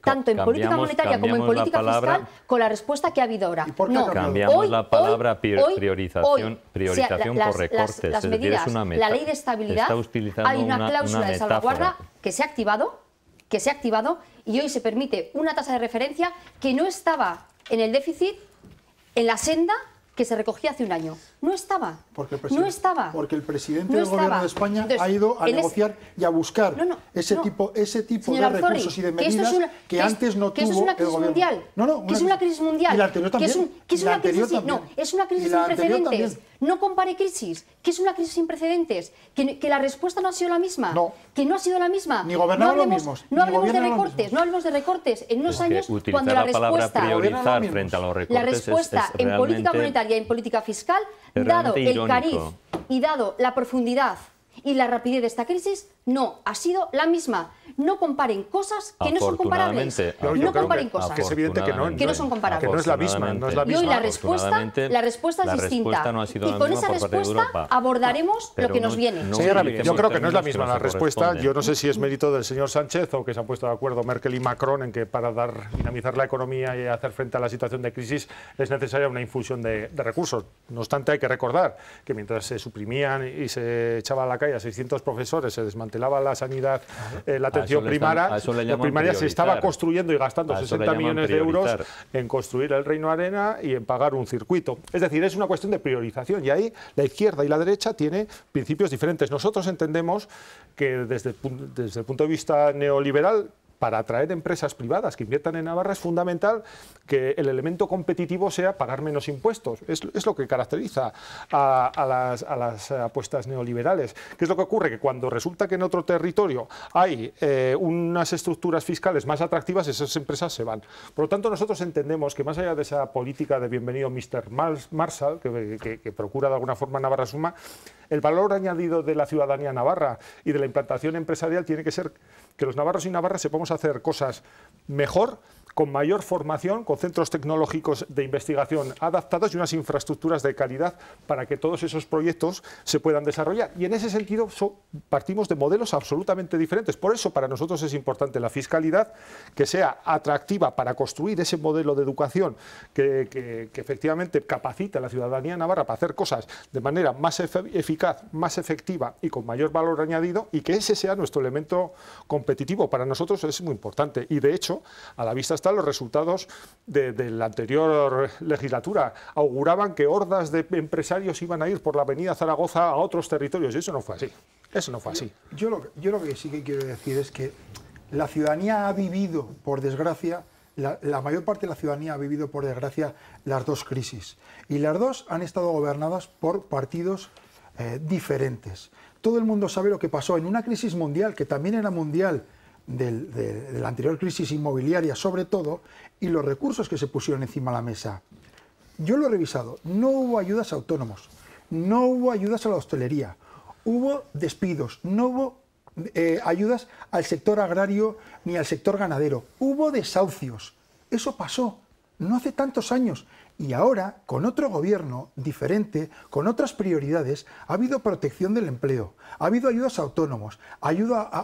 tanto en política monetaria como en política fiscal, con la respuesta que ha habido ahora. No, cambiamos la palabra priorización por recortes. Las medidas, la ley de estabilidad, hay una cláusula de salvaguarda que se ha activado y hoy se permite una tasa de referencia que no estaba en el déficit, en la senda que se recogía hace un año. No estaba. Porque el presidente del Gobierno de España ha ido a negociar y a buscar ese tipo de recursos y de medidas que antes no tuvo el Gobierno. Que es una crisis mundial. Y la anterior también. Es una crisis sin precedentes. No compare crisis, que es una crisis sin precedentes, que la respuesta no ha sido la misma, que no ha sido la misma. Ni gobernaban los mismos. No hablemos de recortes, en unos años cuando la respuesta priorizar frente a los recortes en política monetaria y en política fiscal dado realmente el cariz irónico. y dado la profundidad y la rapidez de esta crisis, no ha sido la misma. No comparen cosas que no son comparables. No comparen cosas que es evidente que no son comparables. Que no es la misma, no es la Y misma. hoy la respuesta es distinta. No ha sido y la con misma esa por parte de respuesta Europa. abordaremos lo que nos viene. Señor Ramírez, yo creo que no es la misma la respuesta. Yo no sé si es mérito del señor Sánchez o que se han puesto de acuerdo Merkel y Macron en que para dinamizar la economía y hacer frente a la situación de crisis es necesaria una infusión de recursos. No obstante, hay que recordar que mientras se suprimían y se echaba a la calle a 600 profesores, se desmantelaba la sanidad, la atención primaria se estaba construyendo y gastando 60 millones de euros en construir el Reino Arena y en pagar un circuito. Es decir, es una cuestión de priorización y ahí la izquierda y la derecha tienen principios diferentes. Nosotros entendemos que desde el punto de vista neoliberal, para atraer empresas privadas que inviertan en Navarra es fundamental que el elemento competitivo sea pagar menos impuestos. Es lo que caracteriza a las apuestas neoliberales. ¿Qué es lo que ocurre? Que cuando resulta que en otro territorio hay unas estructuras fiscales más atractivas, esas empresas se van. Por lo tanto, nosotros entendemos que más allá de esa política de bienvenido Mr. Marshall, que procura de alguna forma Navarra Suma, el valor añadido de la ciudadanía navarra y de la implantación empresarial tiene que ser que los navarros y navarras sepamos hacer cosas mejor, con mayor formación, con centros tecnológicos de investigación adaptados y unas infraestructuras de calidad para que todos esos proyectos se puedan desarrollar. Y en ese sentido partimos de modelos absolutamente diferentes. Por eso para nosotros es importante la fiscalidad, que sea atractiva para construir ese modelo de educación que efectivamente capacita a la ciudadanía navarra para hacer cosas de manera más eficaz, más efectiva y con mayor valor añadido, y que ese sea nuestro elemento competitivo. Para nosotros es muy importante y de hecho a la vista están los resultados de la anterior legislatura. Auguraban que hordas de empresarios iban a ir por la avenida Zaragoza a otros territorios y eso no fue así. Eso no fue así. Yo lo que sí que quiero decir es que la ciudadanía ha vivido, por desgracia, la mayor parte de la ciudadanía ha vivido, por desgracia, las dos crisis. Y las dos han estado gobernadas por partidos diferentes. Todo el mundo sabe lo que pasó en una crisis mundial, que también era mundial, de la anterior crisis inmobiliaria sobre todo, y los recursos que se pusieron encima de la mesa. Yo lo he revisado, no hubo ayudas a autónomos, no hubo ayudas a la hostelería, hubo despidos, no hubo ayudas al sector agrario ni al sector ganadero, hubo desahucios. Eso pasó no hace tantos años. Y ahora, con otro gobierno diferente, con otras prioridades, ha habido protección del empleo, ha habido ayudas a autónomos, ha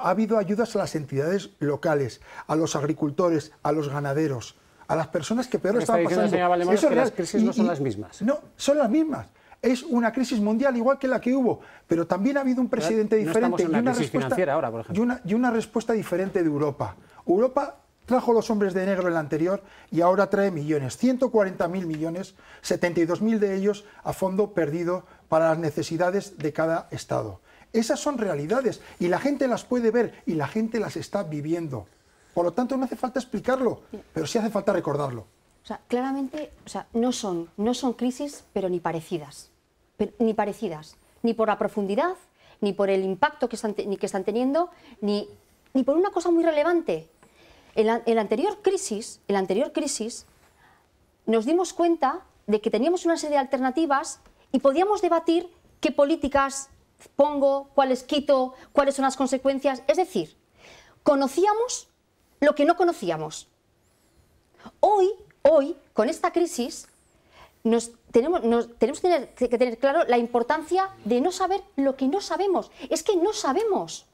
habido ayudas a las entidades locales, a los agricultores, a los ganaderos, a las personas que peor están pasando. Eso es que las crisis no son las mismas. No, son las mismas. Es una crisis mundial igual que la que hubo, pero también ha habido un presidente diferente y una crisis financiera ahora, por ejemplo. Y una respuesta diferente de Europa. Europa trajo los hombres de negro en el anterior y ahora trae millones, 140.000 millones, 72.000 de ellos a fondo perdido para las necesidades de cada Estado. Esas son realidades y la gente las puede ver y la gente las está viviendo. Por lo tanto, no hace falta explicarlo, pero sí hace falta recordarlo. O sea, claramente, no son crisis, pero ni parecidas. Ni por la profundidad, ni por el impacto que están teniendo, ni por una cosa muy relevante. En la anterior crisis nos dimos cuenta de que teníamos una serie de alternativas y podíamos debatir qué políticas pongo, cuáles quito, cuáles son las consecuencias. Es decir, conocíamos lo que no conocíamos. Hoy, con esta crisis, tenemos que tener claro la importancia de no saber lo que no sabemos. Es que no sabemos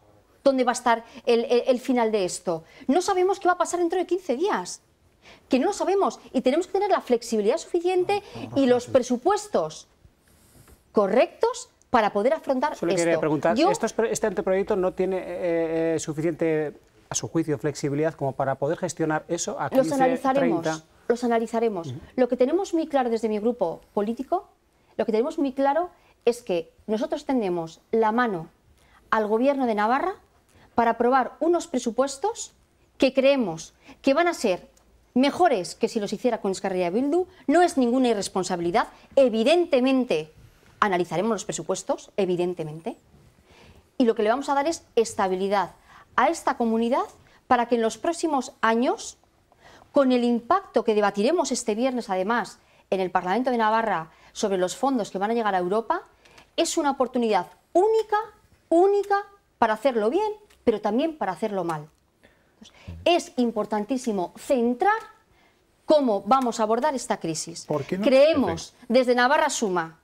dónde va a estar el final de esto. No sabemos qué va a pasar dentro de 15 días. Que no lo sabemos. Y tenemos que tener la flexibilidad suficiente y los presupuestos correctos para poder afrontar Solo esto. Quería preguntar, ¿este anteproyecto no tiene suficiente, a su juicio, flexibilidad como para poder gestionar eso a 15, 30? Los analizaremos. Lo que tenemos muy claro desde mi grupo político, lo que tenemos muy claro es que nosotros tendemos la mano al Gobierno de Navarra para aprobar unos presupuestos que creemos que van a ser mejores que si los hiciera con Euskal Herria Bildu. No es ninguna irresponsabilidad. Evidentemente, analizaremos los presupuestos, evidentemente. Y lo que le vamos a dar es estabilidad a esta comunidad para que en los próximos años, con el impacto que debatiremos este viernes, además, en el Parlamento de Navarra sobre los fondos que van a llegar a Europa es una oportunidad única para hacerlo bien, pero también para hacerlo mal. Es importantísimo centrar cómo vamos a abordar esta crisis. ¿Por qué no? Creemos desde Navarra Suma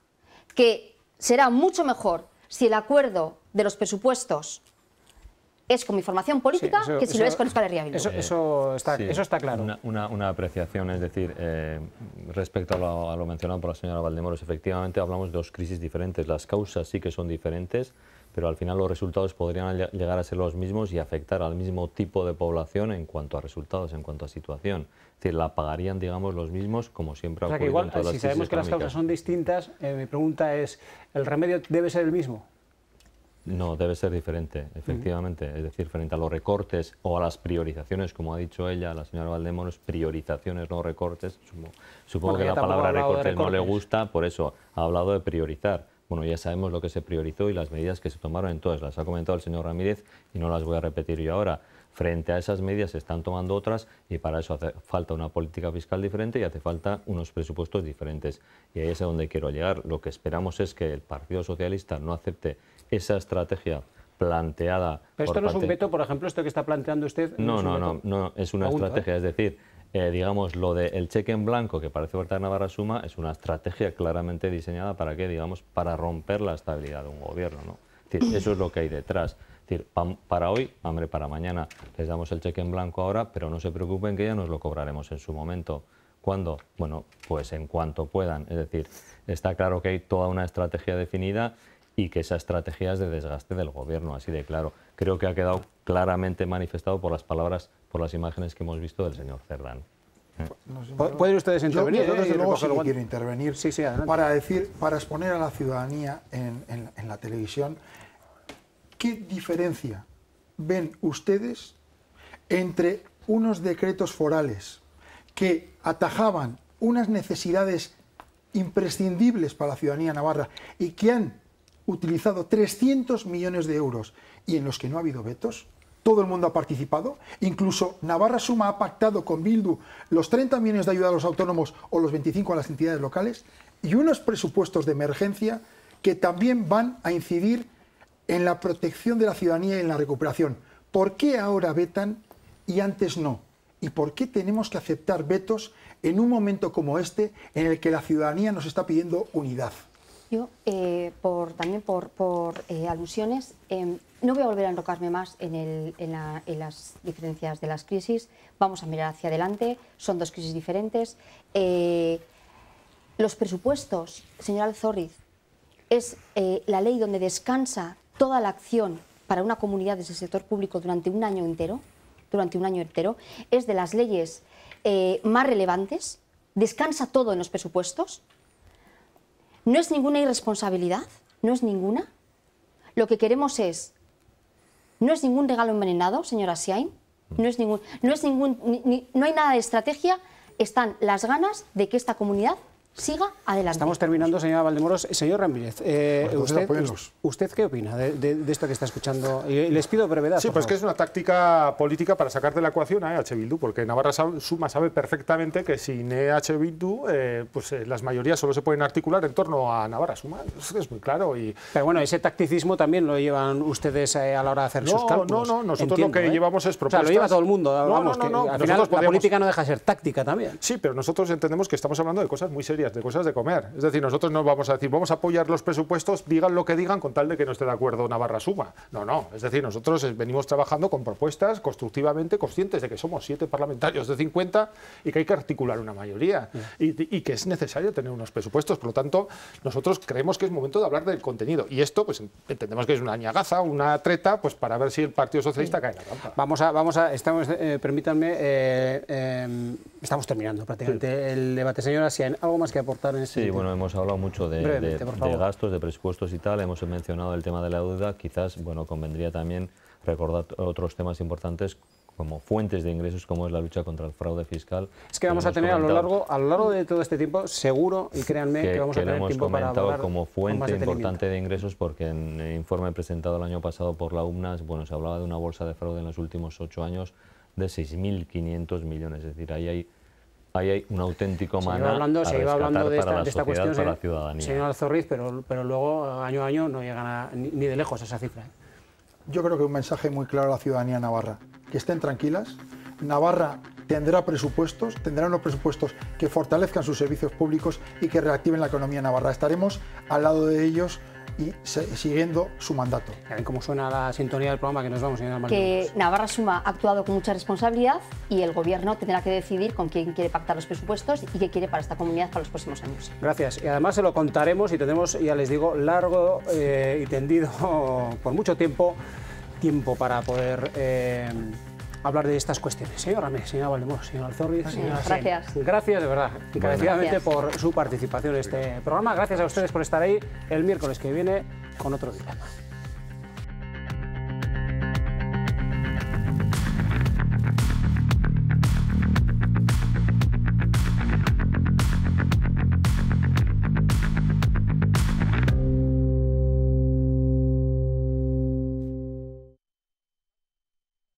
que será mucho mejor si el acuerdo de los presupuestos es con mi formación política que si lo es con Euskal Herria Bildu. Eso está claro. Una apreciación, es decir, respecto a lo mencionado por la señora Valdemoros, efectivamente hablamos de dos crisis diferentes. Las causas sí que son diferentes, pero al final los resultados podrían llegar a ser los mismos y afectar al mismo tipo de población en cuanto a resultados, en cuanto a situación. Es decir, la pagarían, digamos, los mismos, como siempre ha ocurrido en todas las crisis económicas. Si sabemos que las causas son distintas, mi pregunta es, ¿el remedio debe ser el mismo? No, debe ser diferente, efectivamente. Es decir, frente a los recortes o a las priorizaciones, como ha dicho ella, la señora Valdemoros, priorizaciones, no recortes. Supongo que la palabra recortes no le gusta, por eso ha hablado de priorizar. Bueno, ya sabemos lo que se priorizó y las medidas que se tomaron, entonces las ha comentado el señor Ramírez y no las voy a repetir yo ahora. Frente a esas medidas se están tomando otras y para eso hace falta una política fiscal diferente y hace falta unos presupuestos diferentes. Y ahí es a donde quiero llegar. Lo que esperamos es que el Partido Socialista no acepte esa estrategia planteada. Pero esto no es un veto, por ejemplo, esto que está planteando usted. No, es una estrategia, es decir, digamos, lo del cheque en blanco que parece faltar Navarra Suma es una estrategia claramente diseñada para qué, digamos, para romper la estabilidad de un gobierno, ¿no? Es decir, eso es lo que hay detrás. Es decir, para hoy, hambre para mañana, les damos el cheque en blanco ahora, pero no se preocupen que ya nos lo cobraremos en su momento. ¿Cuándo? Bueno, pues en cuanto puedan. Es decir, está claro que hay toda una estrategia definida y que esa estrategia es de desgaste del gobierno, así de claro. Creo que ha quedado claramente manifestado por las palabras, por las imágenes que hemos visto del señor Cerdán. ¿Pueden ustedes intervenir? Yo desde luego sí que quiero intervenir adelante. para exponer a la ciudadanía en la televisión qué diferencia ven ustedes entre unos decretos forales que atajaban unas necesidades imprescindibles para la ciudadanía navarra y que han utilizado 300 millones de euros y en los que no ha habido vetos. Todo el mundo ha participado, incluso Navarra Suma ha pactado con Bildu los 30 millones de ayuda a los autónomos o los 25 a las entidades locales y unos presupuestos de emergencia que también van a incidir en la protección de la ciudadanía y en la recuperación. ¿Por qué ahora vetan y antes no? ¿Y por qué tenemos que aceptar vetos en un momento como este en el que la ciudadanía nos está pidiendo unidad? Yo, también por alusiones, no voy a volver a enrocarme más en las diferencias de las crisis. Vamos a mirar hacia adelante, son dos crisis diferentes. Los presupuestos, señor Alzorriz, es la ley donde descansa toda la acción para una comunidad desde el sector público durante un año entero. Es de las leyes más relevantes, descansa todo en los presupuestos. No es ninguna irresponsabilidad, no es ninguna. Lo que queremos no es ningún regalo envenenado, señora Siain, no hay nada de estrategia, están las ganas de que esta comunidad siga adelante. Estamos terminando, señora Valdemoros. Señor Ramírez, ¿usted qué opina de esto que está escuchando? Y les pido brevedad. Sí, pues que es una táctica política para sacar de la ecuación a EH Bildu, porque Navarra Suma sabe perfectamente que sin EH Bildu las mayorías solo se pueden articular en torno a Navarra Suma. Es muy claro. Pero bueno, ese tacticismo también lo llevan ustedes a la hora de hacer sus cálculos. No, nosotros lo que llevamos es propuestas. O sea, lo lleva todo el mundo. Al final la política no deja de ser táctica también. Sí, pero nosotros entendemos que estamos hablando de cosas muy serias, de cosas de comer. Es decir, nosotros no vamos a decir, vamos a apoyar los presupuestos, digan lo que digan, con tal de que no esté de acuerdo Navarra Suma. No. Es decir, nosotros venimos trabajando con propuestas constructivamente, conscientes de que somos 7 parlamentarios de 50 y que hay que articular una mayoría. Y que es necesario tener unos presupuestos. Por lo tanto, nosotros creemos que es momento de hablar del contenido. Y esto, pues entendemos que es una ñagaza, una treta, pues para ver si el Partido Socialista cae en la trampa. Estamos terminando prácticamente el debate. Señora Siain, ¿algo más que aportar en ese bueno, hemos hablado mucho de gastos, de presupuestos y tal, hemos mencionado el tema de la deuda, quizás, convendría también recordar otros temas importantes como fuentes de ingresos, como es la lucha contra el fraude fiscal. Es que vamos a tener a lo largo de todo este tiempo, seguro, y créanme que vamos a tener tiempo para hablar comentado como fuente importante de ingresos, porque en el informe presentado el año pasado por la UMNAS, se hablaba de una bolsa de fraude en los últimos 8 años de 6.500 millones, es decir, ahí hay ahí hay un auténtico maná se iba hablando de para esta la cuestión, sociedad, para la ciudadanía. señor Alzorriz, pero luego año a año no llegan ni de lejos a esa cifra. Yo creo que un mensaje muy claro a la ciudadanía navarra, que estén tranquilas. Navarra tendrá unos presupuestos que fortalezcan sus servicios públicos y que reactiven la economía navarra. Estaremos al lado de ellos y siguiendo su mandato. Ya ven cómo suena la sintonía del programa, que nos vamos, señora Que Martínez. Navarra Suma ha actuado con mucha responsabilidad y el Gobierno tendrá que decidir con quién quiere pactar los presupuestos y qué quiere para esta comunidad para los próximos años. Gracias. Y además se lo contaremos y tendremos, ya les digo, largo y tendido por mucho tiempo para poder hablar de estas cuestiones. Señor Ramés, señora Valdemoro, señor Alzorriz, señora Sen. Gracias. Gracias, de verdad, encarecidamente Gracias. por su participación en este programa. Gracias a ustedes por estar ahí el miércoles que viene con otro dilema.